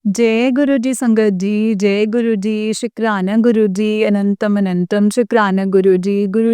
जय गुरु जी संगत जी, जय गुरु जी, शुक्राना गुरु जी, अनंतम अनंतम शुक्राना गुरु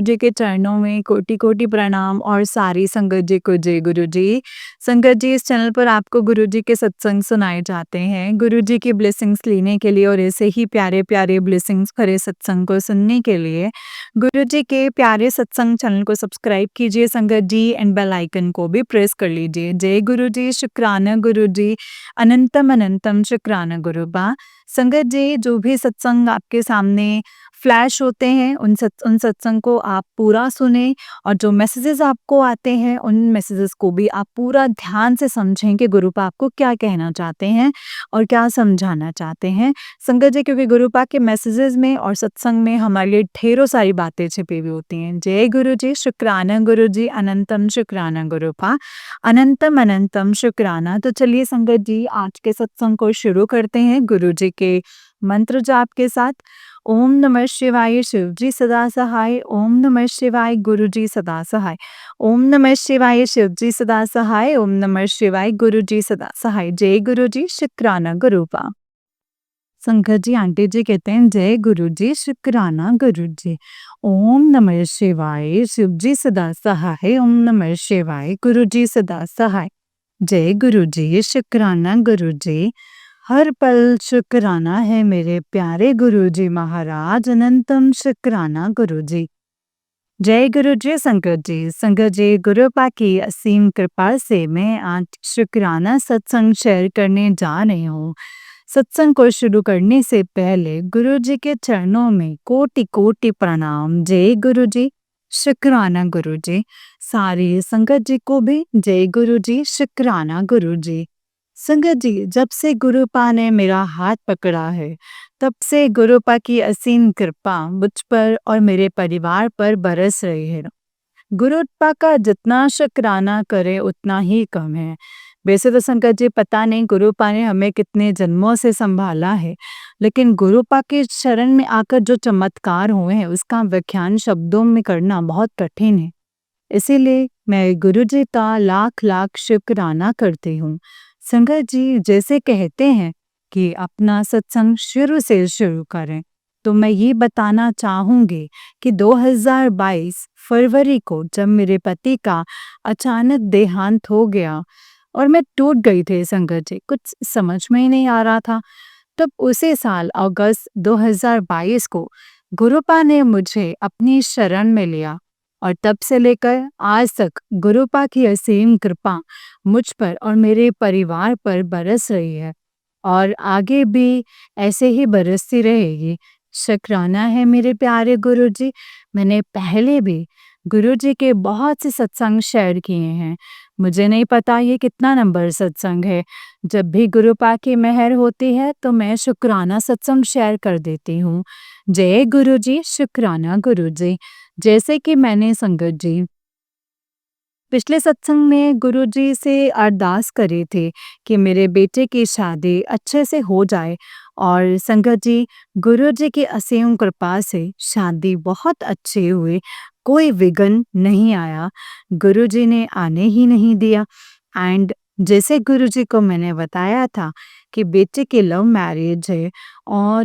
जी के चरणों में कोटि-कोटि प्रणाम और सारी संगत जी को जय गुरु जी। संगत जी, इस चैनल पर आपको गुरु जी के सत्संग सुनाए जाते हैं। गुरु जी की ब्लेसिंग्स लेने के लिए और ऐसे ही प्यारे-प्यारे ब्लेसिंग्स भरे सत्संग को सुनने के लिए गुरु जी के प्यारे सत्संग चैनल को सब्सक्राइब कीजिए संगत जी एंड बेल आइकन को भी प्रेस कर लीजिए। जय गुरु जी, शुक्राना गुरु जी, अनंतम अनंतम शुक्राना गुरुबा। संगत जी, जो भी सत्संग आपके सामने फ्लैश होते हैं उन सत्संग को आप पूरा सुने और जो मैसेजेस आपको आते हैं उन मैसेजेस को भी आप पूरा ध्यान से समझें कि गुरुपा आपको क्या कहना चाहते हैं और क्या समझाना चाहते हैं। संगत जी, क्योंकि गुरुपा के मैसेजेस में और सत्संग में हमारे लिए ढेरों सारी बातें छिपी हुई होती हैं। जय गुरु जी, शुक्राना गुरु जी, अनंतम शुक्राना गुरुपा, अनंतम अनंतम शुक्राना। तो चलिए संगत जी, आज के सत्संग को शुरू करते हैं गुरु जी के मंत्र जाप के साथ। ओम नमः शिवाय, शिव जी सदा सहाय। ओम नमः शिवाय, गुरु जी सदा सहाय। ओम नमः शिवाय, शिव जी सदा सहाय। ओम नमः शिवाय, गुरु जी सदा सहाय। जय गुरु जी, शुक्राना गुरुपा। संगत जी, आंटी जी कहते हैं जय गुरु जी, शुक्राना गुरु जी। ओम नमः शिवाय, शिव जी सदा सहाय। ओम नमः शिवाय, गुरु जी सदा सहाय। जय गुरु जी, शुक्राना गुरु जी। हर पल शुक्राना है मेरे प्यारे गुरु जी महाराज, अनंतम शुक्राना गुरु जी। जय गुरु जी संगत जी। संगत जी, गुरुपा की असीम कृपा से मैं आज शुक्राना सत्संग शेयर करने जा रही हूँ। सत्संग को शुरू करने से पहले गुरु जी के चरणों में कोटि कोटि प्रणाम। जय गुरु जी, शुक्राना गुरु जी। सारी संगत जी को भी जय गुरु जी, शुक्राना गुरु जी। संगत जी, जब से गुरुपा ने मेरा हाथ पकड़ा है तब से गुरुपा की असीम कृपा मुझ पर और मेरे परिवार पर बरस रही है। गुरुपा का जितना शुक्राना करे उतना ही कम है। वैसे तो संकट जी, पता नहीं गुरुपा ने हमें कितने जन्मों से संभाला है, लेकिन गुरुपा के शरण में आकर जो चमत्कार हुए हैं उसका व्याख्यान शब्दों में करना बहुत कठिन है। इसीलिए मैं गुरु जी का लाख लाख शुक्राना करती हूँ। संगत जी, जैसे कहते हैं कि अपना सत्संग शुरू से शुरू करें, तो मैं ये बताना चाहूँगी कि 2022 फरवरी को जब मेरे पति का अचानक देहांत हो गया और मैं टूट गई थी संगत जी, कुछ समझ में ही नहीं आ रहा था। तब उसी साल अगस्त 2022 को गुरुपा ने मुझे अपनी शरण में लिया और तब से लेकर आज तक गुरुपा की असीम कृपा मुझ पर और मेरे परिवार पर बरस रही है और आगे भी ऐसे ही बरसती रहेगी। शुक्राना है मेरे प्यारे गुरुजी। मैंने पहले भी गुरुजी के बहुत से सत्संग शेयर किए हैं। मुझे नहीं पता ये कितना नंबर सत्संग है। जब भी गुरुपा की मेहर होती है तो मैं शुक्राना सत्संग शेयर कर देती हूँ। जय गुरुजी, शुक्राना गुरुजी। जैसे कि मैंने संगत जी पिछले सत्संग में गुरुजी से अरदास करे थे कि मेरे बेटे की शादी अच्छे से हो जाए और संगत जी, गुरुजी की असीम कृपा से शादी बहुत अच्छी हुई, कोई विघ्न नहीं आया, गुरुजी ने आने ही नहीं दिया। एंड जैसे गुरुजी को मैंने बताया था कि बेटे की लव मैरिज है और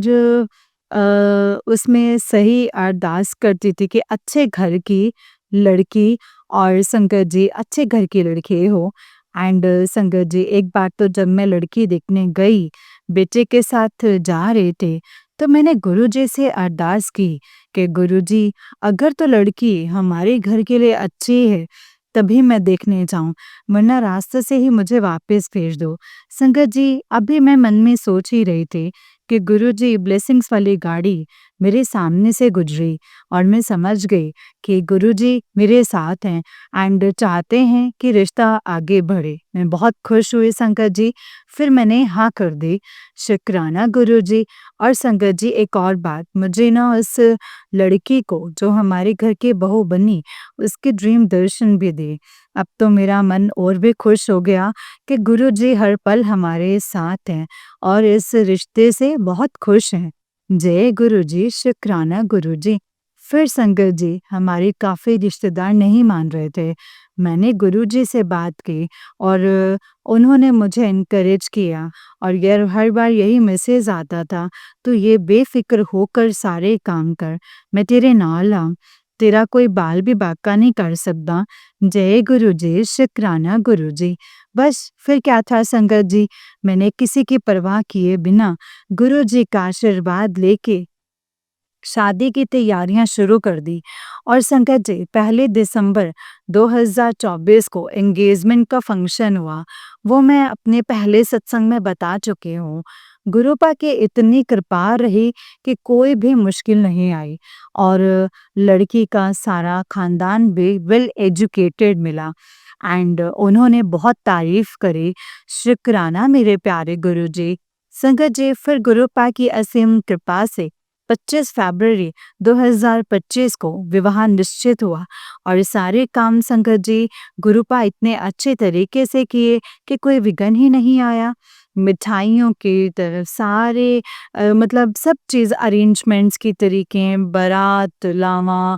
उसमें सही अरदास करती थी कि अच्छे घर की लड़की और संगत जी अच्छे घर की लड़की हो। एंड संगत जी, एक बार तो जब मैं लड़की देखने गई, बेटे के साथ जा रहे थे, तो मैंने गुरुजी से अरदास की कि गुरुजी, अगर तो लड़की हमारे घर के लिए अच्छी है तभी मैं देखने जाऊं, वरना रास्ते से ही मुझे वापस भेज दो। संगत जी, अभी मैं मन में सोच ही रही थी कि गुरुजी ब्लेसिंग्स वाली गाड़ी मेरे सामने से गुजरी और मैं समझ गई कि गुरुजी मेरे साथ हैं एंड चाहते हैं कि रिश्ता आगे बढ़े। मैं बहुत खुश हुई संगत जी। फिर मैंने हाँ कर दी। शुक्राना गुरुजी। और संगत जी, एक और बात, मुझे ना उस लड़की को जो हमारे घर की बहू बनी उसके ड्रीम दर्शन भी दिए। अब तो मेरा मन और भी खुश हो गया कि गुरुजी हर पल हमारे साथ हैं और इस रिश्ते से बहुत खुश हैं। जय गुरुजी, शुक्राना गुरुजी। फिर संगत जी हमारे काफ़ी रिश्तेदार नहीं मान रहे थे। मैंने गुरुजी से बात की और उन्होंने मुझे एनकरेज किया और यार हर बार यही मैसेज आता था, "तू ये बेफ़िक्र होकर सारे काम कर, मैं तेरे नाल हां, तेरा कोई बाल भी बांका नहीं कर सकदा। जय गुरु जी, शुकराना गुरु जी।" बस फिर क्या था संगत जी, मैंने किसी की परवाह किए बिना गुरु जी का आशीर्वाद लेके शादी की तैयारियां शुरू कर दी और संगत जी 1 दिसंबर 2024 को एंगेजमेंट का फंक्शन हुआ। वो मैं अपने पहले सत्संग में बता चुकी हूँ। गुरुपा की इतनी कृपा रही कि कोई भी मुश्किल नहीं आई और लड़की का सारा खानदान भी वेल एजुकेटेड मिला एंड उन्होंने बहुत तारीफ करी। शुक्राना मेरे प्यारे गुरुजी। संगत जी फिर गुरुपा की असीम कृपा से 25 फरवरी 2025 को विवाह निश्चित हुआ और सारे काम संगत जी गुरुपा इतने अच्छे तरीके से किए कि कोई विघ्न ही नहीं आया। मिठाइयों की तरफ सारे मतलब सब चीज़ अरेंजमेंट्स की तरीके, बारात, लावा,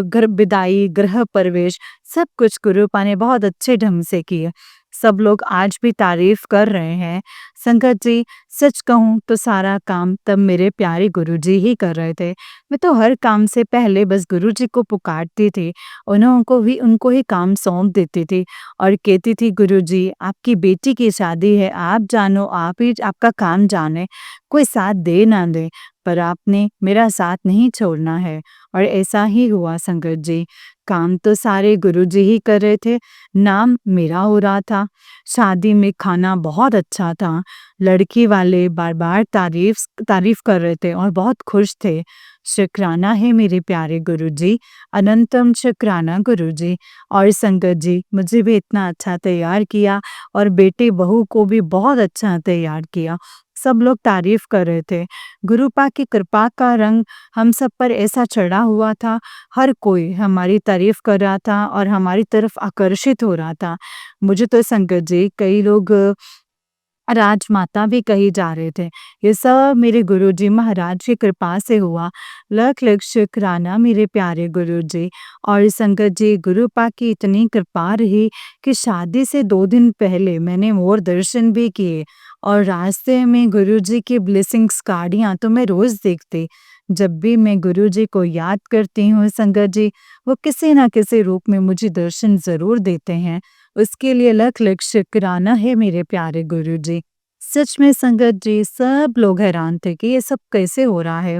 घर विदाई, गृह प्रवेश सब कुछ गुरुपा ने बहुत अच्छे ढंग से किए। सब लोग आज भी तारीफ कर रहे हैं। संगत जी सच कहूँ तो सारा काम तब मेरे प्यारे गुरुजी ही कर रहे थे। मैं तो हर काम से पहले बस गुरुजी को पुकारती थी, उनको ही काम सौंप देती थी और कहती थी गुरुजी आपकी बेटी की शादी है, आप जानो आप ही आपका काम जाने, कोई साथ दे ना दे, पर आपने मेरा साथ नहीं छोड़ना है। और ऐसा ही हुआ संगत जी। काम तो सारे गुरुजी ही कर रहे थे, नाम मेरा हो रहा था। शादी में खाना बहुत अच्छा था। लड़की वाले बार-बार तारीफ कर रहे थे और बहुत खुश थे। शुक्राना है मेरे प्यारे गुरुजी, अनंतम शुक्राना गुरुजी। और संगत जी मुझे भी इतना अच्छा तैयार किया और बेटे बहू को भी बहुत अच्छा तैयार किया। सब लोग तारीफ कर रहे थे। गुरुपा की कृपा का रंग हम सब पर ऐसा चढ़ा हुआ था, हर कोई हमारी तारीफ कर रहा था और हमारी तरफ आकर्षित हो रहा था। मुझे तो संगत जी कई लोग राजमाता भी कही जा रहे थे। ये सब मेरे गुरुजी महाराज की कृपा से हुआ। लख-लख शुक्राना मेरे प्यारे गुरुजी। और संगत जी गुरुपा की इतनी कृपा रही कि शादी से 2 दिन पहले मैंने मोर दर्शन भी किए और रास्ते में गुरुजी की ब्लेसिंग्स कार्डियाँ तो मैं रोज़ देखती। जब भी मैं गुरुजी को याद करती हूँ संगत जी, वो किसी न किसी रूप में मुझे दर्शन ज़रूर देते हैं। उसके लिए लख-लख शुक्राना है मेरे प्यारे गुरुजी। सच में संगत जी सब लोग हैरान थे कि ये सब कैसे हो रहा है।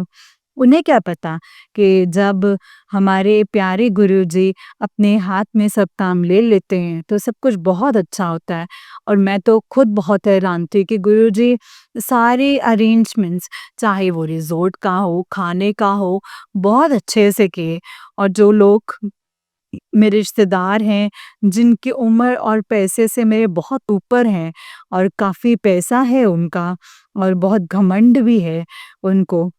उन्हें क्या पता कि जब हमारे प्यारे गुरुजी अपने हाथ में सब काम ले लेते हैं तो सब कुछ बहुत अच्छा होता है। और मैं तो खुद बहुत हैरान थी कि गुरुजी सारे अरेंजमेंट्स चाहे वो रिज़ॉर्ट का हो, खाने का हो, बहुत अच्छे से किए। और जो लोग मेरे रिश्तेदार हैं, जिनकी उम्र और पैसे से मेरे बहुत ऊपर हैं और काफ़ी पैसा है उनका और बहुत घमंड भी है उनको।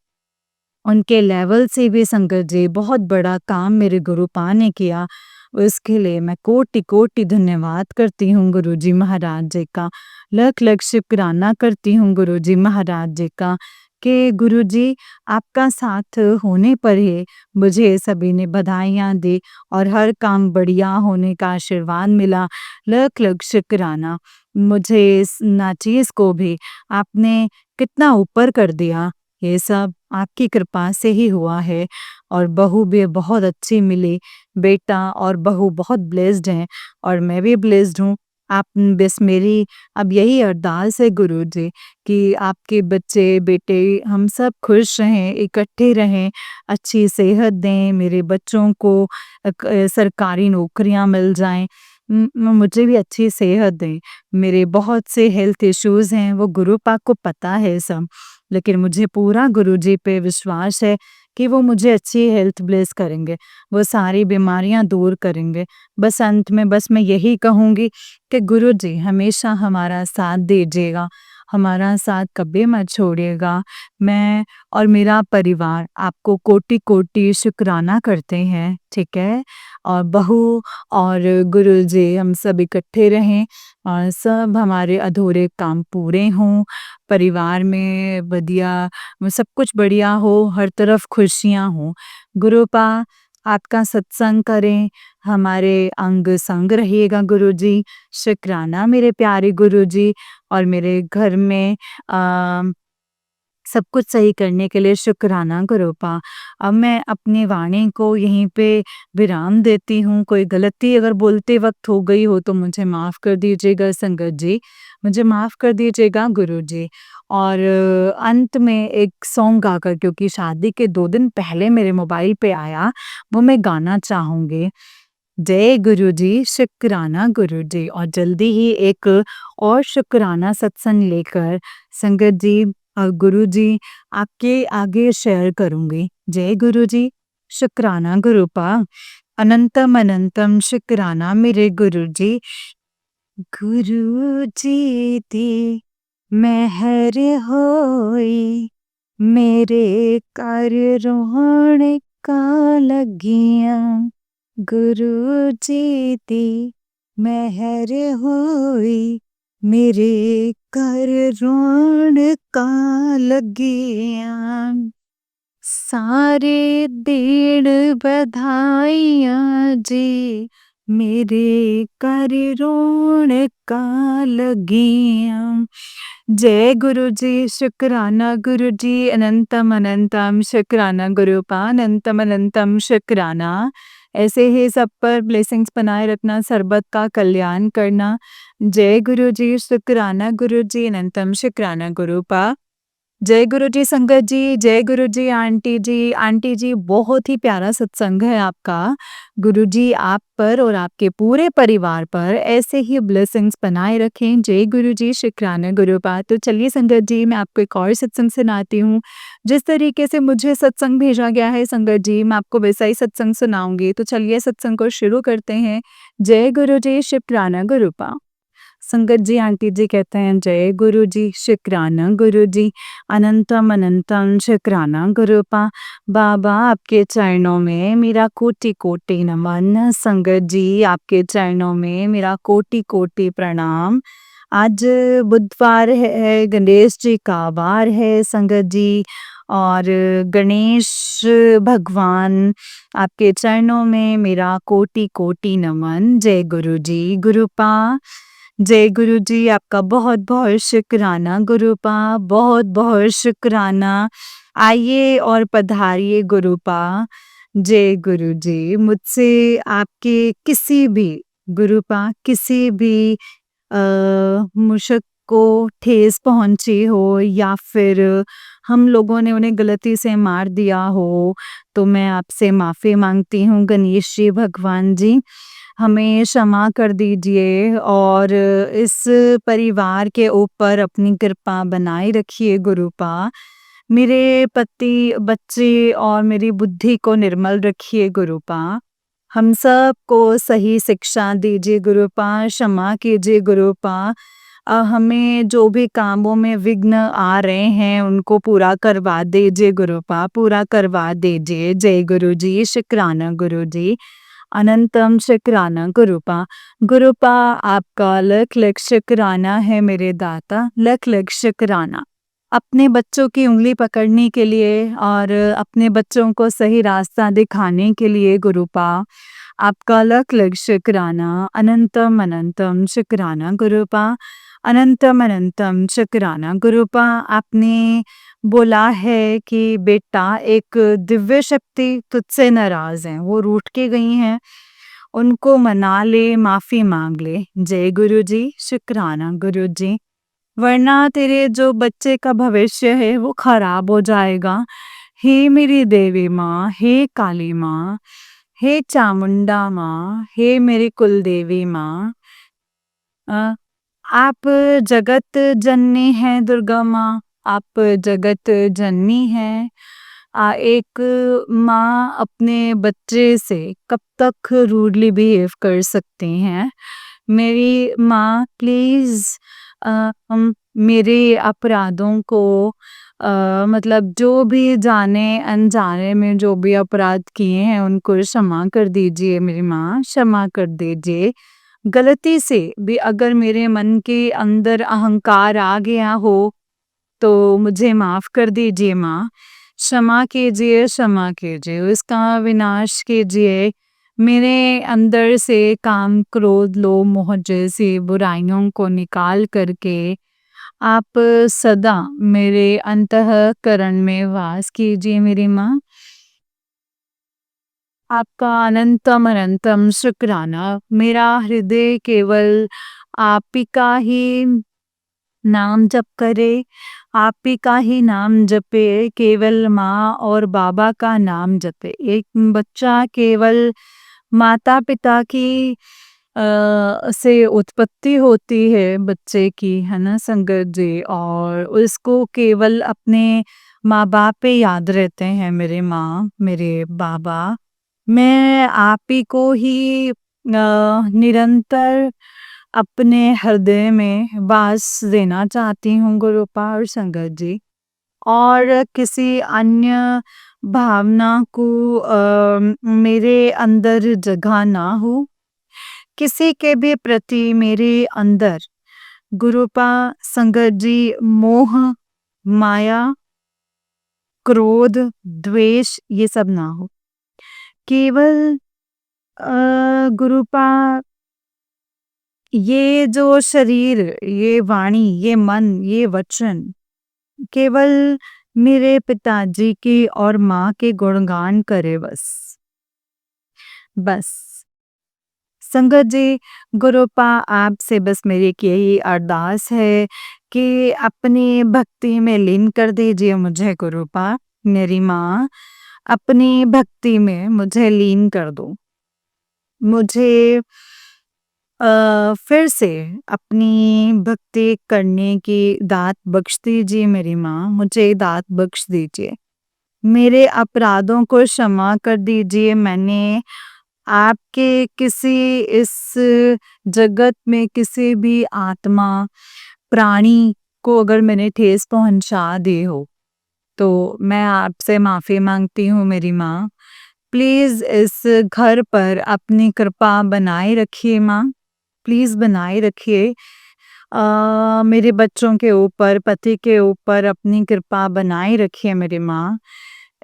उनके लेवल से भी संगत जी बहुत बड़ा काम मेरे गुरुपा ने किया। उसके लिए मैं कोटि-कोटि धन्यवाद करती हूँ गुरुजी महाराज जी का। लख-लख शुक्राना करती हूँ गुरुजी महाराज जी का कि गुरुजी आपका साथ होने पर ही मुझे सभी ने बधाइयाँ दी और हर काम बढ़िया होने का आशीर्वाद मिला। लख-लख शुक्राना। मुझे इस नाचीज़ को भी आपने कितना ऊपर कर दिया। ये सब आपकी कृपा से ही हुआ है और बहू भी बहुत अच्छी मिली। बेटा और बहू बहुत ब्लेस्ड हैं और मैं भी ब्लेस्ड हूँ। आप बस मेरी अब यही अरदास है गुरुजी कि आपके बच्चे, बेटे हम सब खुश रहें, इकट्ठे रहें, अच्छी सेहत दें, मेरे बच्चों को सरकारी नौकरियाँ मिल जाएँ। मुझे भी अच्छी सेहत दें। मेरे बहुत से हेल्थ इश्यूज़ हैं, वो गुरुपा को पता है सब। लेकिन मुझे पूरा गुरुजी पे विश्वास है कि वो मुझे अच्छी हेल्थ ब्लेस करेंगे, वो सारी बीमारियाँ दूर करेंगे। बस अंत में बस मैं यही कहूँगी कि गुरुजी हमेशा हमारा साथ दीजिएगा, हमारा साथ कभी मत छोड़िएगा। मैं और मेरा परिवार आपको कोटि-कोटि शुक्राना करते हैं, ठीक है? और बहू और गुरुजी हम सब इकट्ठे रहें और सब हमारे अधूरे काम पूरे हों, परिवार में बढ़िया सब कुछ बढ़िया हो, हर तरफ खुशियाँ हों। गुरुपा आपका सत्संग करें, हमारे अंग संग रहिएगा गुरुजी। शुक्राना मेरे प्यारे गुरुजी और मेरे घर में अ सब कुछ सही करने के लिए शुक्राना गुरुपा। अब मैं अपनी वाणी को यहीं पे विराम देती हूँ। कोई गलती अगर बोलते वक़्त हो गई हो तो मुझे माफ़ कर दीजिएगा संगत जी। मुझे माफ़ कर दीजिएगा गुरुजी। और अंत में एक सॉन्ग गाकर, क्योंकि शादी के 2 दिन पहले मेरे मोबाइल पे आया, वो मैं गाना चाहूँगी। जय गुरुजी, शुक्राना गुरुजी। और जल्दी ही एक और शुक्राना सत्संग लेकर संगत जी गुरुजी आपके आगे शेयर करूँगी। जय गुरुजी, शुक्राना गुरुपा। अनंतम अनंतम शुक्राना मेरे गुरुजी। गुरुजी दी मेहर होई, मेरे कर रोण का लगियां। गुरुजी दी मेहर होई, मेरे कर रोण का लगियां। सारे देण बधाइयाँ जी, मेरे कर रोण का लगियां। जय गुरुजी, शुक्राना गुरुजी, अनंतम अनंतम शुक्राना गुरुपा, अनंतम अनंतम शुक्राना। ऐसे ही सब पर ब्लेसिंग्स बनाए रखना, सर्बत का कल्याण करना। जय गुरुजी, शुक्राना गुरुजी, अनंतम शुक्राना गुरुपा। जय गुरुजी संगत जी, जय गुरुजी आंटी जी। आंटी जी बहुत ही प्यारा सत्संग है आपका। गुरुजी आप पर और आपके पूरे परिवार पर ऐसे ही ब्लेसिंग्स बनाए रखें। जय गुरुजी, शुक्राना गुरुपा। तो चलिए संगत जी, मैं आपको एक और सत्संग सुनाती हूँ। जिस तरीके से मुझे सत्संग भेजा गया है संगत जी, मैं आपको वैसा ही सत्संग सुनाऊंगी। तो चलिए सत्संग को शुरू करते हैं। जय गुरुजी, शुक्राना गुरुपा। संगत जी आंटी जी कहते हैं, जय गुरु जी, शुक्राना गुरु जी, अनंतम अनंतम शुक्राना गुरुपा। बाबा आपके चरणों में मेरा कोटि कोटि नमन। संगत जी आपके चरणों में मेरा कोटि कोटि प्रणाम। आज बुधवार है, गणेश जी का वार है संगत जी। और गणेश भगवान आपके चरणों में मेरा कोटि कोटि नमन। जय गुरु जी गुरुपा। जय गुरु जी आपका बहुत बहुत शुक्राना गुरुपा, बहुत बहुत शुक्राना। आइए और पधारिए गुरुपा। जय गुरु जी, मुझसे आपके किसी भी गुरुपा, किसी भी मुशक को ठेस पहुंची हो या फिर हम लोगों ने उन्हें गलती से मार दिया हो, तो मैं आपसे माफ़ी मांगती हूँ गणेश जी भगवान जी। हमें क्षमा कर दीजिए और इस परिवार के ऊपर अपनी कृपा बनाए रखिए गुरुपा। मेरे पति, बच्चे और मेरी बुद्धि को निर्मल रखिए गुरुपा। हम सब को सही शिक्षा दीजिए गुरुपा, क्षमा कीजिए गुरुपा। हमें जो भी कामों में विघ्न आ रहे हैं उनको पूरा करवा दीजिए गुरुपा, पूरा करवा दीजिए। जय गुरु जी, शुक्राना गुरु जी, अनंतम शुक्राना गुरुपा। गुरुपा आपका लख लख शुक्राना है मेरे दाता, लख लख शुक्राना। अपने बच्चों की उँगली पकड़ने के लिए और अपने बच्चों को सही रास्ता दिखाने के लिए गुरुपा आपका लख लख शुक्राना, अनंतम अनंतम शुक्राना गुरुपा, अनंतम अनंतम शुक्राना गुरुपा। आपने बोला है कि बेटा एक दिव्य शक्ति तुझसे नाराज है, वो रूठ के गई हैं, उनको मना ले, माफ़ी मांग ले। जय गुरु जी, शुक्राना गुरु जी। वरना तेरे जो बच्चे का भविष्य है वो खराब हो जाएगा। हे मेरी देवी माँ, हे काली माँ, हे चामुंडा माँ, हे मेरी कुल देवी माँ, अ, आप जगत जननी हैं दुर्गा माँ, आप जगत जननी हैं। एक माँ अपने बच्चे से कब तक रूडली बिहेव कर सकती हैं। मेरी माँ प्लीज़ मेरे अपराधों को मतलब जो भी जाने अनजाने में जो भी अपराध किए हैं उनको क्षमा कर दीजिए मेरी माँ, क्षमा कर दीजिए। गलती से भी अगर मेरे मन के अंदर अहंकार आ गया हो, तो मुझे माफ़ कर दीजिए माँ। क्षमा कीजिए, उसका विनाश कीजिए। मेरे अंदर से काम, क्रोध, लोभ, मोह जैसी बुराइयों को निकाल कर के आप सदा मेरे अंतःकरण में वास कीजिए मेरी माँ। आपका अनंतम अनंतम शुक्राना। मेरा हृदय केवल आप ही का ही नाम जप करे, आप ही का ही नाम जपे, केवल माँ और बाबा का नाम जपे। एक बच्चा केवल माता-पिता की से उत्पत्ति होती है बच्चे की, है ना संगत जी? और उसको केवल अपने माँ-बाप पे याद रहते हैं, मेरे माँ, मेरे बाबा। मैं आप ही को ही निरंतर अपने हृदय में वास देना चाहती हूँ गुरुपा और संगत जी। और किसी अन्य भावना को मेरे अंदर जगह ना हो। किसी के भी प्रति मेरे अंदर गुरुपा संगत जी मोह, माया, क्रोध, द्वेष ये सब ना हो। केवल गुरुपा ये जो शरीर, ये वाणी, ये मन, ये वचन केवल मेरे पिताजी की और माँ के गुणगान करे बस। बस। संगत जी, गुरुपा आपसे बस मेरी एक यही अरदास है कि अपनी भक्ति में लीन कर दीजिए मुझे गुरुपा, मेरी माँ, अपनी भक्ति में मुझे लीन कर दो। मुझे फिर से अपनी भक्ति करने की दात बख्श दीजिए मेरी माँ, मुझे दात बख्श दीजिए। मेरे अपराधों को क्षमा कर दीजिए। मैंने आपके किसी इस जगत में किसी भी आत्मा, प्राणी को अगर मैंने ठेस पहुँचा दी हो, तो मैं आपसे माफ़ी माँगती हूँ मेरी माँ। प्लीज़ इस घर पर अपनी कृपा बनाए रखिए माँ, प्लीज़ बनाए रखिए। मेरे बच्चों के ऊपर, पति के ऊपर अपनी कृपा बनाए रखिए मेरी माँ।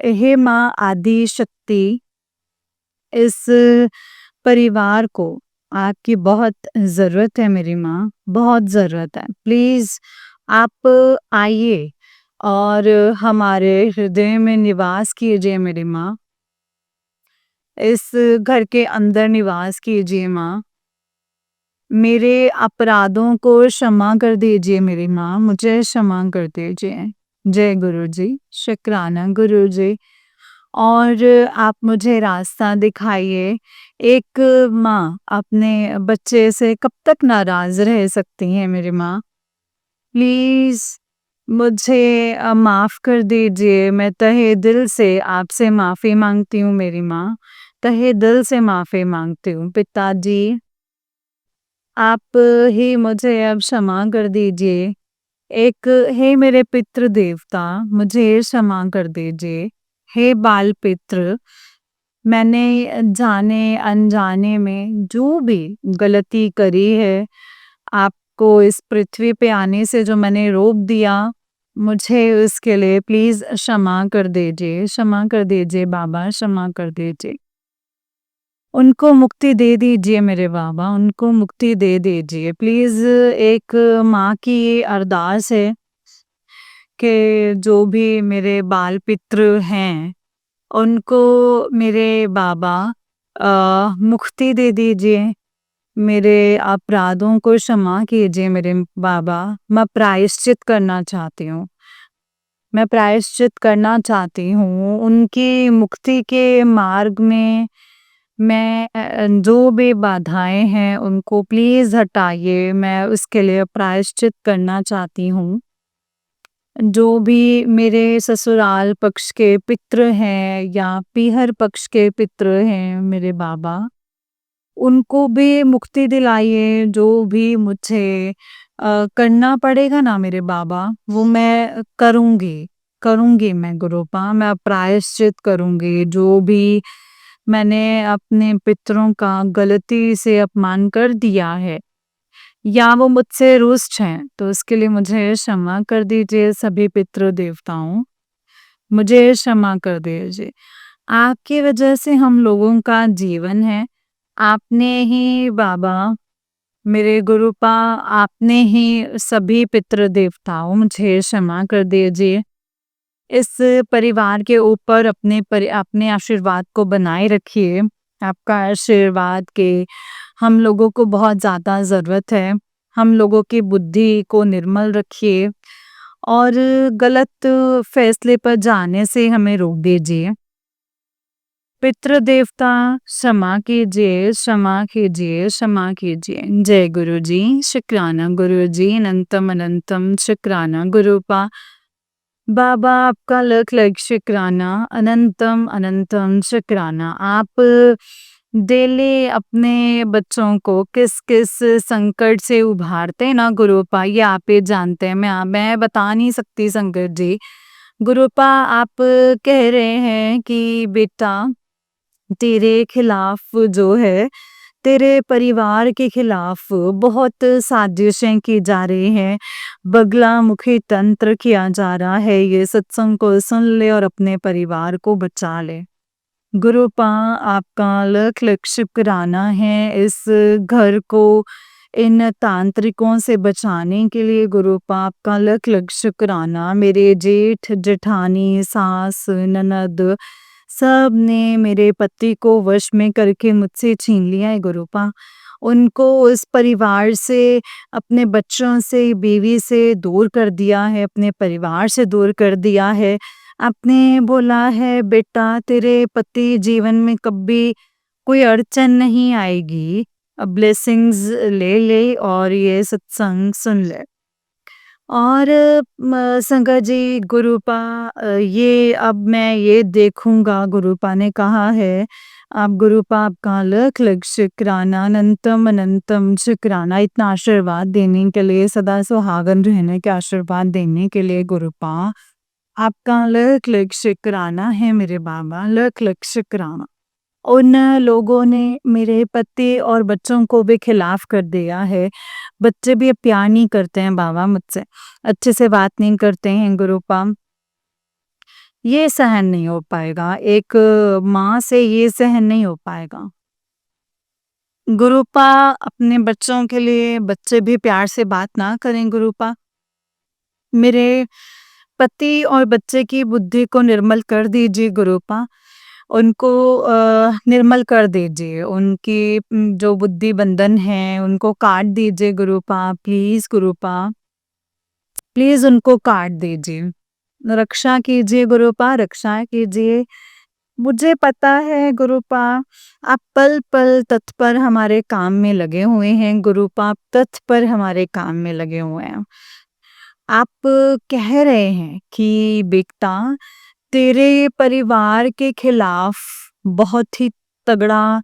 हे माँ आदि शक्ति, इस परिवार को आपकी बहुत ज़रूरत है मेरी माँ, बहुत ज़रूरत है। प्लीज़ आप आइए और हमारे हृदय में निवास कीजिए मेरी माँ। इस घर के अंदर निवास कीजिए माँ। मेरे अपराधों को क्षमा कर दीजिए मेरी माँ, मुझे क्षमा कर दीजिए। जय गुरु जी, शुक्राना गुरु जी। और आप मुझे रास्ता दिखाइए। एक माँ अपने बच्चे से कब तक नाराज़ रह सकती है मेरी माँ? प्लीज़ मुझे माफ़ कर दीजिए। मैं तहे दिल से आपसे माफ़ी माँगती हूँ मेरी माँ, तहे दिल से माफ़ी माँगती हूँ। पिताजी, आप ही मुझे अब क्षमा कर दीजिए। एक हे मेरे पितृ देवता, मुझे क्षमा कर दीजिए। हे बाल पितृ, मैंने जाने अनजाने में जो भी गलती करी है, आपको इस पृथ्वी पे आने से जो मैंने रोक दिया, मुझे उसके लिए प्लीज़ क्षमा कर दीजिए, क्षमा कर दीजिए बाबा, क्षमा कर दीजिए। उनको मुक्ति दे दीजिए मेरे बाबा, उनको मुक्ति दे दीजिए। प्लीज़ एक माँ की ये अरदास है कि जो भी मेरे बाल पितृ हैं, उनको मेरे बाबा मुक्ति दे दीजिए। मेरे अपराधों को क्षमा कीजिए मेरे बाबा। मैं प्रायश्चित करना चाहती हूँ। मैं प्रायश्चित करना चाहती हूँ। उनकी मुक्ति के मार्ग में मैं जो भी बाधाएँ हैं उनको प्लीज़ हटाइए। मैं उसके लिए प्रायश्चित करना चाहती हूँ। जो भी मेरे ससुराल पक्ष के पितृ हैं या पीहर पक्ष के पितृ हैं मेरे बाबा, उनको भी मुक्ति दिलाइए। जो भी मुझे करना पड़ेगा ना मेरे बाबा, वो मैं करूँगी, करूँगी मैं गुरुपा, मैं प्रायश्चित करूँगी। जो भी मैंने अपने पितरों का गलती से अपमान कर दिया है या वो मुझसे रुष्ट हैं, तो उसके लिए मुझे क्षमा कर दीजिए सभी पितृ देवताओं। मुझे क्षमा कर दीजिए। आपकी वजह से हम लोगों का जीवन है। आपने ही बाबा, मेरे गुरुपा, आपने ही सभी पितृ देवताओं, मुझे क्षमा कर दीजिए। इस परिवार के ऊपर अपने आशीर्वाद को बनाए रखिए। आपका आशीर्वाद के हम लोगों को बहुत ज़्यादा ज़रूरत है। हम लोगों की बुद्धि को निर्मल रखिए और गलत फैसले पर जाने से हमें रोक दीजिए। पितृ देवता क्षमा कीजिए, क्षमा कीजिए, क्षमा कीजिए। जय गुरु जी, शुक्राना गुरु जी, अनंतम अनंतम शुक्राना गुरुपा। बाबा आपका लख लख शुक्राना, अनंतम अनंतम शुक्राना। आप डेली अपने बच्चों को किस किस संकट से उभारते हैं ना गुरुपा, ये आप ही जानते हैं। मैं बता नहीं सकती संकट जी। गुरुपा आप कह रहे हैं कि बेटा तेरे खिलाफ जो है, तेरे परिवार के खिलाफ बहुत साजिशें की जा रही हैं, बगलामुखी तंत्र किया जा रहा है। ये सत्संग को सुन ले और अपने परिवार को बचा ले। गुरुपा आपका लख लख शुक्राना है इस घर को इन तांत्रिकों से बचाने के लिए। गुरुपा आपका लख लख शुक्राना। मेरे जेठ जेठानी सास ननद सब ने मेरे पति को वश में करके मुझसे छीन लिया है गुरुपा। उनको उस परिवार से, अपने बच्चों से, बीवी से दूर कर दिया है, अपने परिवार से दूर कर दिया है। आपने बोला है बेटा तेरे पति जीवन में कभी कोई अड़चन नहीं आएगी। अब ब्लेसिंग्स ले ले और ये सत्संग सुन ले। और संगा जी गुरुपा ये अब मैं ये देखूंगा, गुरुपा ने कहा है। आप गुरुपा आपका लख लख शुक्राना, अनंतम अनंतम शुक्राना इतना आशीर्वाद देने के लिए, सदा सुहागन रहने के आशीर्वाद देने के लिए। गुरुपा आपका लख लख शुक्राना है मेरे बाबा, लख लख शुक्राना। उन लोगों ने मेरे पति और बच्चों को भी खिलाफ कर दिया है। बच्चे भी अब प्यार नहीं करते हैं बाबा मुझसे, अच्छे से बात नहीं करते हैं गुरुपा। ये सहन नहीं हो पाएगा, एक माँ से ये सहन नहीं हो पाएगा। गुरुपा अपने बच्चों के लिए बच्चे भी प्यार से बात ना करें गुरुपा। मेरे पति और बच्चे की बुद्धि को निर्मल कर दीजिए गुरुपा। उनको निर्मल कर दीजिए। उनकी जो बुद्धि बंधन है उनको काट दीजिए गुरुपा, प्लीज़ गुरुपा। प्लीज़ उनको काट दीजिए। रक्षा कीजिए गुरुपा, रक्षा कीजिए। मुझे पता है गुरुपा आप पल-पल तत्पर हमारे काम में लगे हुए हैं गुरुपा, आप तत्पर हमारे काम में लगे हुए हैं। आप कह रहे हैं कि बेटा तेरे परिवार के खिलाफ बहुत ही तगड़ा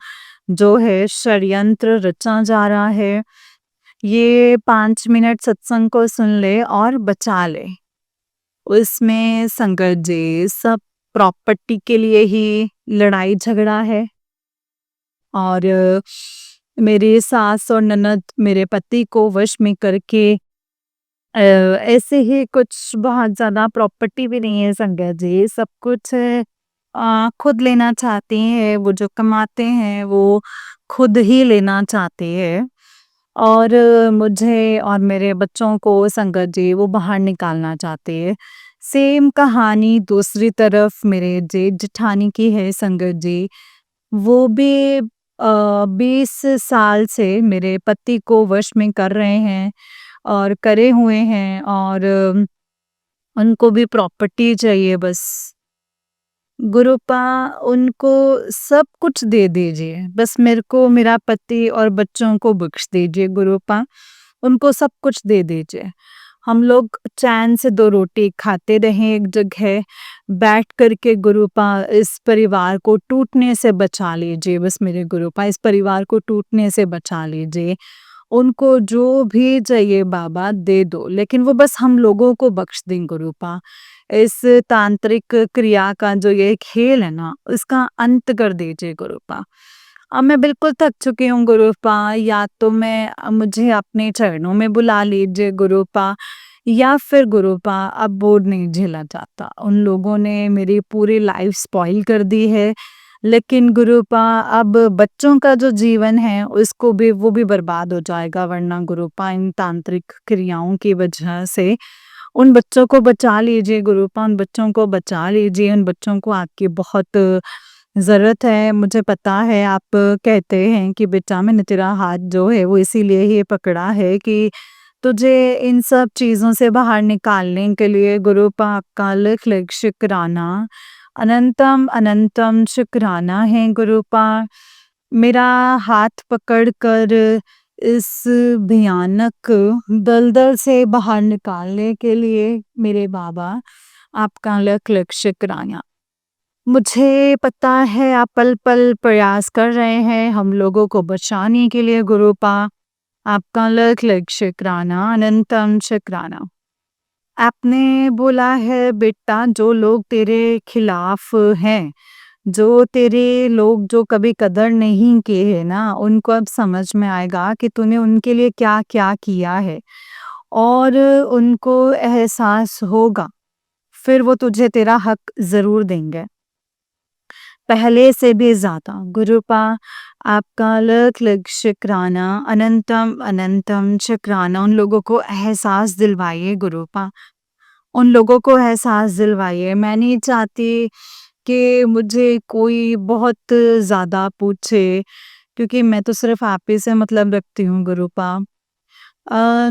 जो है षड्यंत्र रचा जा रहा है। ये 5 मिनट सत्संग को सुन ले और बचा ले। उसमें संगत जी सब प्रॉपर्टी के लिए ही लड़ाई झगड़ा है और मेरी सास और ननद मेरे पति को वश में करके ऐसे ही कुछ बहुत ज़्यादा प्रॉपर्टी भी नहीं है संगत जी, सब कुछ खुद लेना चाहती हैं। वो जो कमाते हैं वो खुद ही लेना चाहते हैं और मुझे और मेरे बच्चों को संगत जी वो बाहर निकालना चाहते हैं। सेम कहानी दूसरी तरफ मेरे जेठ जेठानी की है संगत जी। वो भी 20 साल से मेरे पति को वश में कर रहे हैं और करे हुए हैं और उनको भी प्रॉपर्टी चाहिए बस। गुरुपा उनको सब कुछ दे दीजिए, बस मेरे को मेरा पति और बच्चों को बख्श दीजिए गुरुपा। उनको सब कुछ दे दीजिए। हम लोग चैन से 2 रोटी खाते रहें एक जगह बैठ कर के गुरुपा। इस परिवार को टूटने से बचा लीजिए बस मेरे गुरुपा, इस परिवार को टूटने से बचा लीजिए। उनको जो भी चाहिए बाबा दे दो, लेकिन वो बस हम लोगों को बख्श दें गुरुपा। इस तांत्रिक क्रिया का जो ये खेल है ना, इसका अंत कर दीजिए गुरुपा। अब मैं बिल्कुल थक चुकी हूँ गुरुपा, या तो मुझे अपने चरणों में बुला लीजिए गुरुपा, या फिर गुरुपा अब बोर्ड नहीं झेला जाता। उन लोगों ने मेरी पूरी लाइफ स्पॉइल कर दी है, लेकिन गुरुपा अब बच्चों का जो जीवन है उसको भी वो भी बर्बाद हो जाएगा, वरना गुरुपा इन तांत्रिक क्रियाओं की वजह से। उन बच्चों को बचा लीजिए गुरुपा, उन बच्चों को बचा लीजिए, उन बच्चों को आपकी बहुत ज़रूरत है। मुझे पता है आप कहते हैं कि बेटा मैंने तेरा हाथ जो है वो इसीलिए ही पकड़ा है कि तुझे इन सब चीज़ों से बाहर निकालने के लिए। गुरुपा आपका लख लख शुक्राना, अनंतम अनंतम शुक्राना है गुरुपा। मेरा हाथ पकड़कर इस भयानक दलदल से बाहर निकालने के लिए मेरे बाबा आपका लख लख शुक्राना। मुझे पता है आप पल-पल प्रयास कर रहे हैं हम लोगों को बचाने के लिए गुरुपा। आपका लख लख शुक्राना, अनंतम शुक्राना। आपने बोला है बेटा जो लोग तेरे खिलाफ हैं, जो तेरे लोग जो कभी कदर नहीं किए हैं ना, उनको अब समझ में आएगा कि तूने उनके लिए क्या-क्या किया है, और उनको एहसास होगा, फिर वो तुझे तेरा हक ज़रूर देंगे। पहले से भी ज़्यादा गुरुपा आपका लख लख शुक्राना, अनंतम अनंतम शुक्राना। उन लोगों को एहसास दिलवाइए गुरुपा, उन लोगों को एहसास दिलवाइए। मैं नहीं चाहती कि मुझे कोई बहुत ज़्यादा पूछे, क्योंकि मैं तो सिर्फ़ आप ही से मतलब रखती हूँ गुरुपा।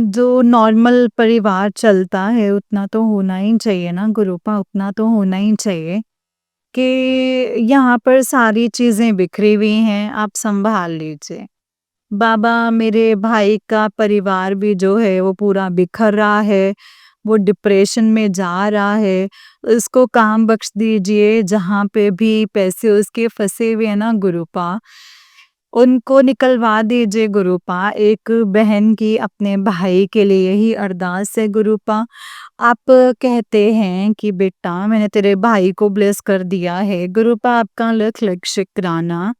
जो नॉर्मल परिवार चलता है उतना तो होना ही चाहिए ना गुरुपा, उतना तो होना ही चाहिए कि यहाँ पर सारी चीज़ें बिखरी हुई हैं, आप सँभाल लीजिए। बाबा मेरे भाई का परिवार भी जो है वो पूरा बिखर रहा है, वो डिप्रेशन में जा रहा है, उसको काम बख्श दीजिए। जहाँ पे भी पैसे उसके फँसे हुए हैं ना गुरुपा, उनको निकलवा दीजिए गुरुपा। एक बहन की अपने भाई के लिए ही अरदास है गुरुपा। आप कहते हैं कि बेटा मैंने तेरे भाई को ब्लेस कर दिया है गुरुपा, आपका लख लख शुक्राना,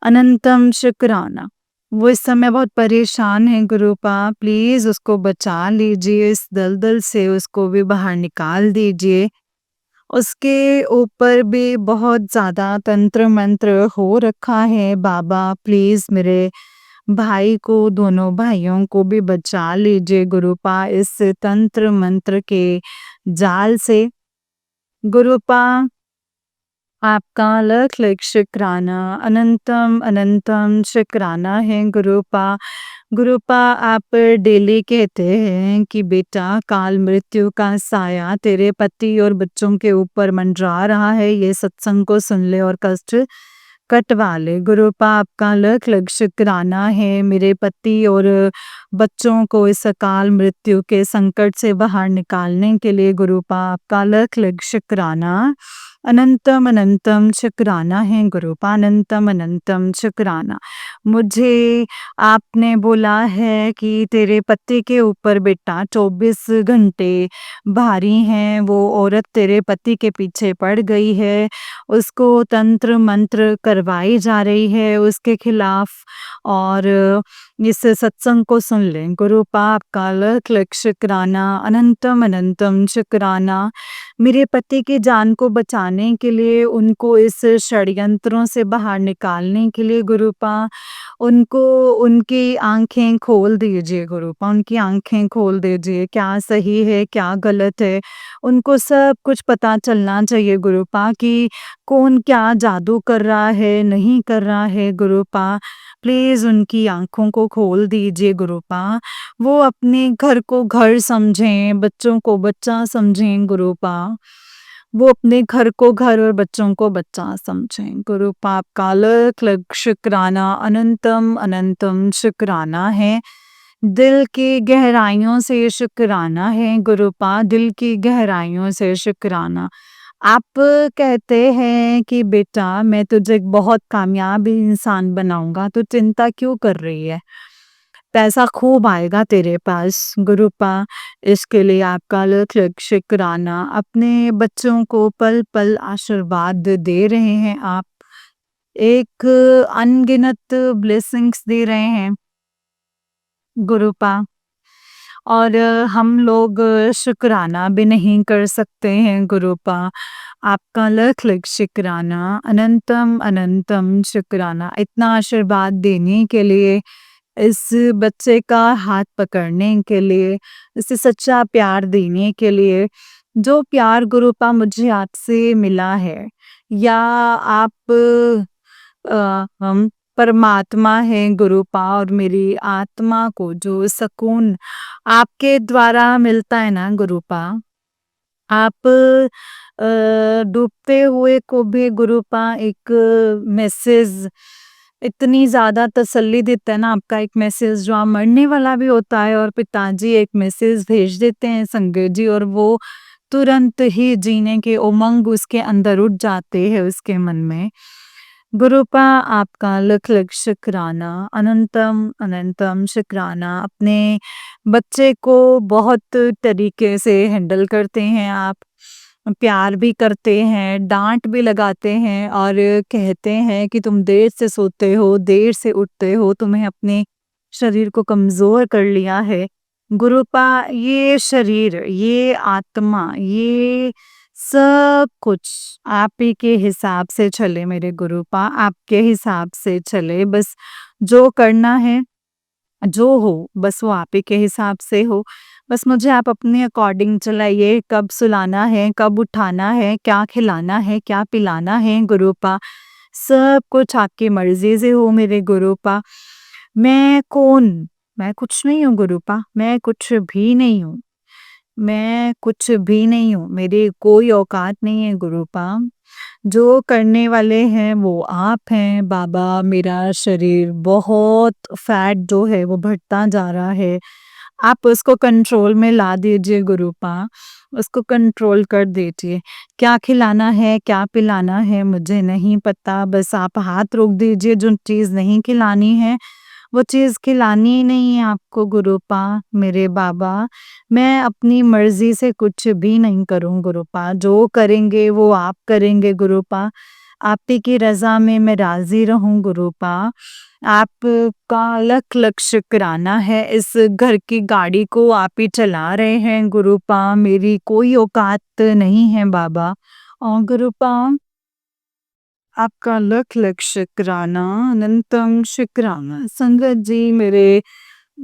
अनंतम शुक्राना। वो इस समय बहुत परेशान है गुरुपा, प्लीज़ उसको बचा लीजिए इस दलदल से, उसको भी बाहर निकाल दीजिए। उसके ऊपर भी बहुत ज़्यादा तंत्र मंत्र हो रखा है बाबा, प्लीज़ मेरे भाई को, दोनों भाइयों को भी बचा लीजिए गुरुपा इस तंत्र मंत्र के जाल से। गुरुपा आपका लख लख शुक्राना, अनंतम अनंतम शुक्राना है गुरुपा। गुरुपा आप डेली कहते हैं कि बेटा काल मृत्यु का साया तेरे पति और बच्चों के ऊपर मंडरा रहा है, ये सत्संग को सुन ले और कष्ट कटवा ले। गुरुपा आपका लख लख शुक्राना है मेरे पति और बच्चों को इस अकाल मृत्यु के संकट से बाहर निकालने के लिए। गुरुपा आपका लख लख शुक्राना, अनंतम अनंतम शुक्राना है गुरुपा, अनंतम अनंतम शुक्राना। मुझे आपने बोला है कि तेरे पति के ऊपर बेटा 24 घंटे भारी हैं, वो औरत तेरे पति के पीछे पड़ गई है, उसको तंत्र मंत्र करवाई जा रही है उसके खिलाफ। और इस सत्संग को सुन लें गुरुपा आपका लख लख शुक्राना, अनंतम अनंतम शुक्राना। मेरे पति की जान को बचाने के लिए, उनको इस षड्यंत्रों से बाहर निकालने के लिए गुरुपा, उनको उनकी आँखें खोल दीजिए गुरुपा, उनकी आँखें खोल दीजिए। क्या सही है, क्या गलत है, उनको सब कुछ पता चलना चाहिए गुरुपा कि कौन क्या जादू कर रहा है, नहीं कर रहा है गुरुपा। प्लीज़ उनकी आँखों को खोल दीजिए गुरुपा। वो अपने घर को घर समझें, बच्चों को बच्चा समझें गुरुपा। वो अपने घर को घर और बच्चों को बच्चा समझें। गुरुपा आपका लख लख शुक्राना, अनंतम अनंतम शुक्राना है। दिल की गहराइयों से शुक्राना है गुरुपा, दिल की गहराइयों से शुक्राना। आप कहते हैं कि बेटा मैं तुझे एक बहुत कामयाब इंसान बनाऊँगा, तू चिंता क्यों कर रही है? पैसा खूब आएगा तेरे पास गुरुपा। इसके लिए आपका लख लख शुक्राना। अपने बच्चों को पल पल आशीर्वाद दे रहे हैं आप, एक अनगिनत ब्लेसिंग्स दे रहे हैं गुरुपा। और हम लोग शुक्राना भी नहीं कर सकते हैं गुरुपा। आपका लख लख शुक्राना, अनंतम अनंतम शुक्राना, इतना आशीर्वाद देने के लिए, इस बच्चे का हाथ पकड़ने के लिए, इसे सच्चा प्यार देने के लिए। जो प्यार गुरुपा मुझे आपसे मिला है, या आप हम परमात्मा हैं गुरुपा, और मेरी आत्मा को जो सुकून आपके द्वारा मिलता है ना गुरुपा, आप डूबते हुए को भी गुरुपा एक मैसेज इतनी ज़्यादा तसल्ली देता है ना आपका एक मैसेज, जो आप मरने वाला भी होता है और पिताजी एक मैसेज भेज देते हैं संगत जी, और वो तुरंत ही जीने के उमंग उसके अंदर उठ जाते हैं उसके मन में। गुरुपा आपका लख लख शुक्राना, अनंतम अनंतम शुक्राना। अपने बच्चे को बहुत तरीके से हैंडल करते हैं आप, प्यार भी करते हैं, डांट भी लगाते हैं, और कहते हैं कि तुम देर से सोते हो, देर से उठते हो, तुम्हें अपने शरीर को कमज़ोर कर लिया है। गुरुपा ये शरीर, ये आत्मा, ये सब कुछ आप ही के हिसाब से चले मेरे गुरुपा, आपके हिसाब से चले। बस जो करना है, जो हो, बस वो आप ही के हिसाब से हो। बस मुझे आप अपने अकॉर्डिंग चलाइए, कब सुलाना है, कब उठाना है, क्या खिलाना है, क्या पिलाना है गुरुपा, सब कुछ आपकी मर्ज़ी से हो मेरे गुरुपा। मैं कौन? मैं कुछ नहीं हूँ गुरुपा, मैं कुछ भी नहीं हूँ। मैं कुछ भी नहीं हूँ, मेरी कोई औकात नहीं है गुरुपा। जो करने वाले हैं वो आप हैं बाबा। मेरा शरीर बहुत फैट जो है वो बढ़ता जा रहा है, आप उसको कंट्रोल में ला दीजिए गुरुपा, उसको कंट्रोल कर दीजिए। क्या खिलाना है, क्या पिलाना है मुझे नहीं पता, बस आप हाथ रोक दीजिए। जो चीज़ नहीं खिलानी है वो चीज़ खिलानी ही नहीं है आपको गुरुपा मेरे बाबा। मैं अपनी मर्ज़ी से कुछ भी नहीं करूँ गुरुपा, जो करेंगे वो आप करेंगे गुरुपा। आप ही की रज़ा में मैं राज़ी रहूँ गुरुपा। आपका लख लख शुक्राना है, इस घर की गाड़ी को आप ही चला रहे हैं गुरुपा, मेरी कोई औकात नहीं है बाबा। और गुरुपा आपका लख लख शुक्राना, अनंतम शुक्राना। संगत जी, मेरे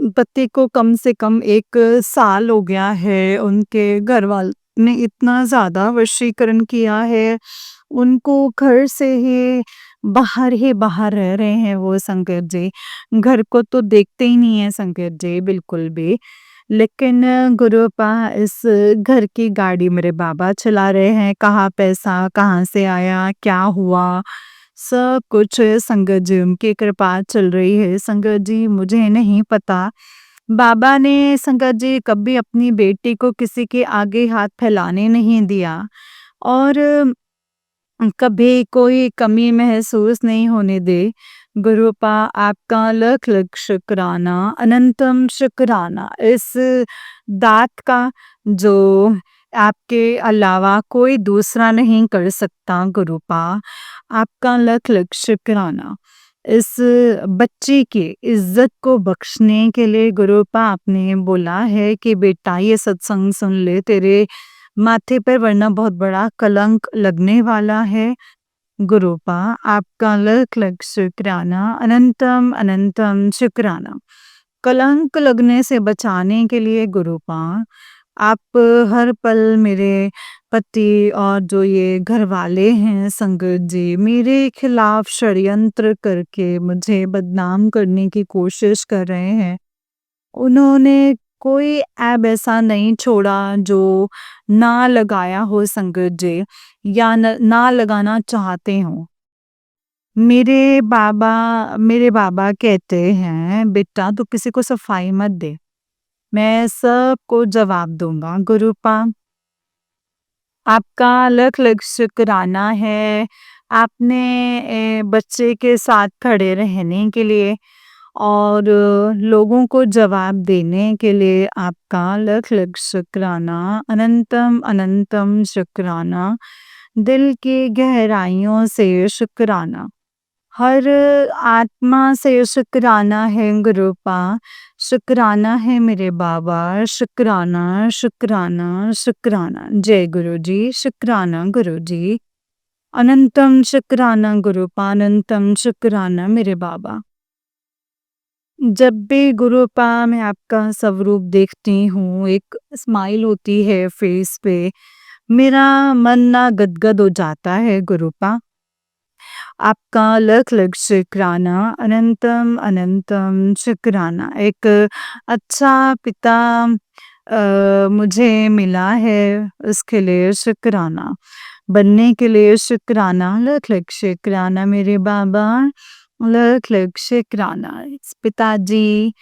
पति को कम से कम 1 साल हो गया है, उनके घरवालों ने इतना ज़्यादा वशीकरण किया है, उनको घर से ही बाहर रह रहे हैं वो संगत जी। घर को तो देखते ही नहीं है संगत जी बिल्कुल भी। लेकिन गुरुपा इस घर की गाड़ी मेरे बाबा चला रहे हैं, कहाँ पैसा कहाँ से आया, क्या हुआ, सब कुछ संगत जी उनकी कृपा चल रही है। संगत जी मुझे नहीं पता, बाबा ने संगत जी कभी अपनी बेटी को किसी के आगे हाथ फैलाने नहीं दिया, और कभी कोई कमी महसूस नहीं होने दे। गुरुपा आपका लख लख शुक्राना, अनंतम शुक्राना, इस दात का जो आपके अलावा कोई दूसरा नहीं कर सकता गुरुपा। आपका लख लख शुक्राना। इस बच्ची की इज्जत को बख्शने के लिए गुरुपा आपने बोला है कि बेटा ये सत्संग सुन ले, तेरे माथे पर वरना बहुत बड़ा कलंक लगने वाला है। गुरुपा आपका लख लख शुक्राना, अनंतम अनंतम शुक्राना। कलंक लगने से बचाने के लिए गुरुपा आप हर पल मेरे पति और जो ये घर वाले हैं संगत जी, मेरे खिलाफ षड्यंत्र करके मुझे बदनाम करने की कोशिश कर रहे हैं। उन्होंने कोई ऐब ऐसा नहीं छोड़ा जो ना लगाया हो संगत जी, या ना लगाना चाहते हों। मेरे बाबा कहते हैं बेटा तू किसी को सफाई मत दे, मैं सबको जवाब दूंगा गुरुपा। आपका लख लख शुक्राना है, आपने बच्चे के साथ खड़े रहने के लिए, और लोगों को जवाब देने के लिए आपका लख लख शुक्राना, अनंतम अनंतम शुक्राना, दिल की गहराइयों से शुक्राना। हर आत्मा से शुक्राना है गुरुपा, शुक्राना है मेरे बाबा, शुक्राना शुक्राना शुक्राना। जय गुरु जी, शुक्राना गुरु जी, अनंतम शुक्राना गुरुपा, अनंतम शुक्राना मेरे बाबा। जब भी गुरुपा मैं आपका स्वरूप देखती हूँ, एक स्माइल होती है फेस पे, मेरा मन ना गदगद हो जाता है गुरुपा। आपका लख लख शुक्राना, अनंतम अनंतम शुक्राना। एक अच्छा पिता मुझे मिला है, उसके लिए शुक्राना। बनने के लिए शुक्राना, लख लख शुक्राना मेरे बाबा, लख लख शुक्राना। पिताजी,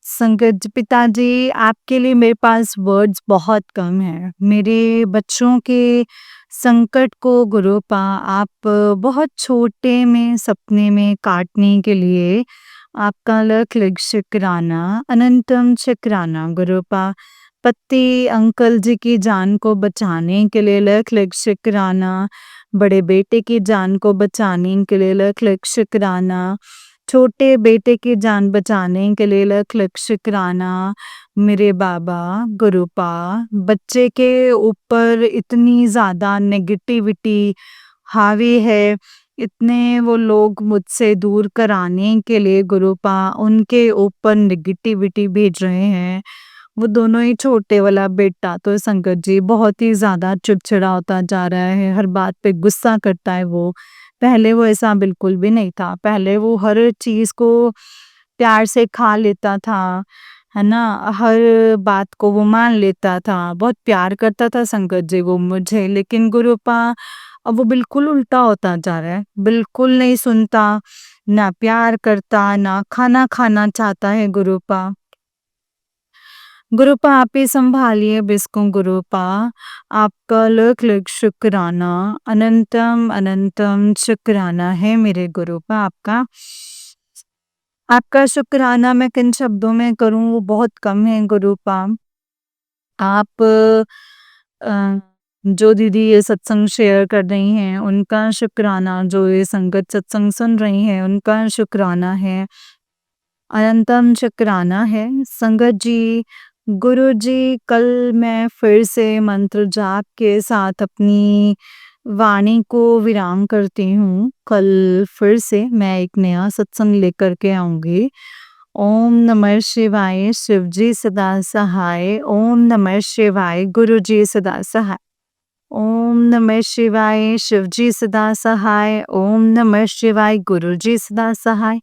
संकट पिताजी, आपके लिए मेरे पास वर्ड्स बहुत कम हैं। मेरे बच्चों के संकट को गुरुपा आप बहुत छोटे में सपने में काटने के लिए आपका लख लख शुक्राना, अनंतम शुक्राना गुरुपा। पति अंकल जी की जान को बचाने के लिए लख लख शुक्राना, बड़े बेटे की जान को बचाने के लिए लख लख शुक्राना, छोटे बेटे की जान बचाने के लिए लख लख शुक्राना मेरे बाबा गुरुपा। बच्चे के ऊपर इतनी ज़्यादा नेगेटिविटी हावी है, इतने वो लोग मुझसे दूर कराने के लिए गुरुपा उनके ऊपर नेगेटिविटी भेज रहे हैं। वो दोनों ही, छोटे वाला बेटा तो संकट जी बहुत ही ज़्यादा चिड़चिड़ा होता जा रहा है, हर बात पे गुस्सा करता है वो। पहले वो ऐसा बिल्कुल भी नहीं था, पहले वो हर चीज़ को प्यार से खा लेता था, है ना? हर बात को वो मान लेता था, बहुत प्यार करता था संकट जी वो मुझे। लेकिन गुरुपा अब वो बिल्कुल उल्टा होता जा रहा है, बिल्कुल नहीं सुनता, ना प्यार करता, ना खाना खाना चाहता है गुरुपा। गुरुपा आप ही संभालिए अब इसको गुरुपा, आपका लख लख शुक्राना, अनंतम अनंतम शुक्राना है मेरे गुरुपा आपका। आपका शुक्राना मैं किन शब्दों में करूं वो बहुत कम है गुरुपा। आप जो दीदी ये सत्संग शेयर कर रही हैं उनका शुक्राना, जो ये संगत सत्संग सुन रही हैं उनका शुक्राना है, अनंतम शुक्राना है। संगत जी, गुरु जी, कल मैं फिर से मंत्र जाप के साथ अपनी वाणी को विराम करती हूँ। कल फिर से मैं एक नया सत्संग लेकर के आऊँगी। ओम नमः शिवाय, शिव जी सदा सहाय। ओम नमः शिवाय, गुरु जी सदा सहाय। ओम नमः शिवाय, शिव जी सदा सहाय। ओम नमः शिवाय, गुरु जी सदा सहाय।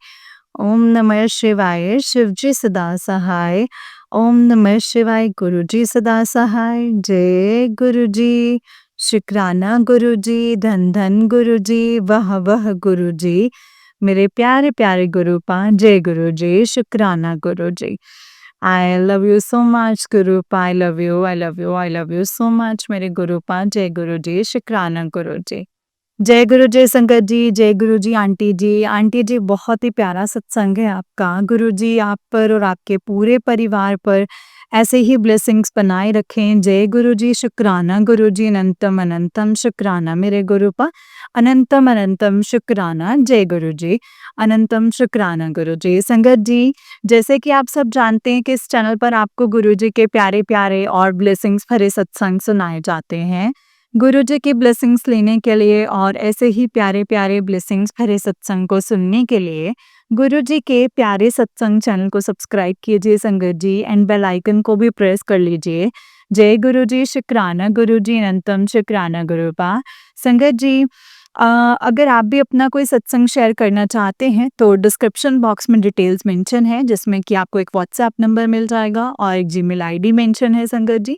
ओम नमः शिवाय, शिव जी सदा सहाय। ओम नमः शिवाय, गुरु जी सदा सहाय। जय गुरु जी, शुक्राना गुरु जी, धन धन गुरु जी, वह गुरु जी, मेरे प्यारे प्यारे गुरुपा। जय गुरु जी, शुक्राना Guru ji. I love you so much गुरुपा, I love you, I love you, I love you so much मेरे गुरुपा। जय गुरु जी, शुक्राना गुरु जी। जय गुरु जय संगत जी, जय गुरु जी आंटी जी। आंटी जी, बहुत ही प्यारा सत्संग है आपका। गुरु जी आप पर और आपके पूरे परिवार पर ऐसे ही ब्लेसिंग्स बनाए रखें। जय गुरु जी, शुक्राना गुरु जी, अनंतम अनंतम शुक्राना मेरे गुरुपा, अनंतम अनंतम शुक्राना। जय गुरु जी, अनंतम शुक्राना गुरु जी। संगत जी, जैसे कि आप सब जानते हैं कि इस चैनल पर आपको गुरु जी के प्यारे प्यारे और ब्लेसिंग्स भरे सत्संग सुनाए जाते हैं। गुरु जी की ब्लेसिंग्स लेने के लिए और ऐसे ही प्यारे प्यारे ब्लेसिंग्स भरे सत्संग को सुनने के लिए गुरु जी के प्यारे सत्संग चैनल को सब्सक्राइब कीजिए संगत जी, एंड बेल आइकन को भी प्रेस कर लीजिए। जय गुरु जी, शुक्राना गुरु जी, अनंतम शुक्राना गुरुपा। संगत जी, अगर आप भी अपना कोई सत्संग शेयर करना चाहते हैं तो डिस्क्रिप्शन बॉक्स में डिटेल्स मेंशन है, जिसमें कि आपको एक व्हाट्सएप नंबर मिल जाएगा और एक जीमेल आईडी मेंशन है संगत जी,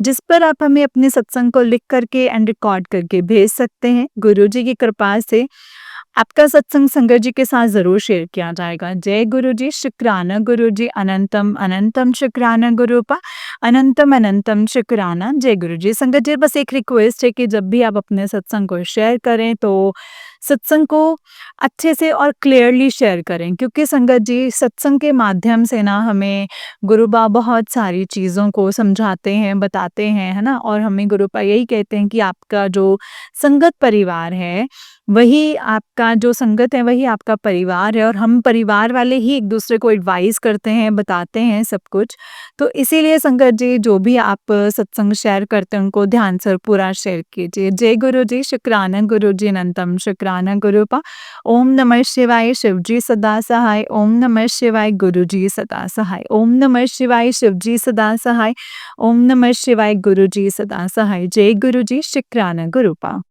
जिस पर आप हमें अपने सत्संग को लिख करके एंड रिकॉर्ड करके भेज सकते हैं। गुरु जी की कृपा से आपका सत्संग संगत जी के साथ ज़रूर शेयर किया जाएगा। जय गुरु जी, शुक्राना गुरु जी, अनंतम अनंतम शुक्राना गुरुपा, अनंतम अनंतम शुक्राना। जय गुरु जी। संगत जी, बस एक रिक्वेस्ट है कि जब भी आप अपने सत्संग को शेयर करें तो सत्संग को अच्छे से और क्लियरली शेयर करें, क्योंकि संगत जी सत्संग के माध्यम से ना हमें गुरु बा बहुत सारी चीज़ों को समझाते हैं, बताते हैं, है ना? और हमें गुरु बा यही कहते हैं कि आपका जो संगत परिवार है, वही आपका जो संगत है, वही आपका परिवार है और हम परिवार वाले ही एक-दूसरे को एडवाइस करते हैं, बताते हैं सब कुछ। तो इसीलिए संगत जी जो भी आप सत्संग शेयर करते हैं, उनको ध्यान से पूरा शेयर कीजिए। जय गुरु जी, शुक्राना गुरु जी अनंतम, शुक्राना गुरु पा। ओम नमः शिवाय, शिव जी सदा सहाय। ओम नमः शिवाय, गुरु जी सदा सहाय। ओम नमः शिवाय, शिव जी सदा सहाय। ओम नमः शिवाय, गुरु जी सदा सहाय। जय गुरु जी, शुक्राना गुरु पा।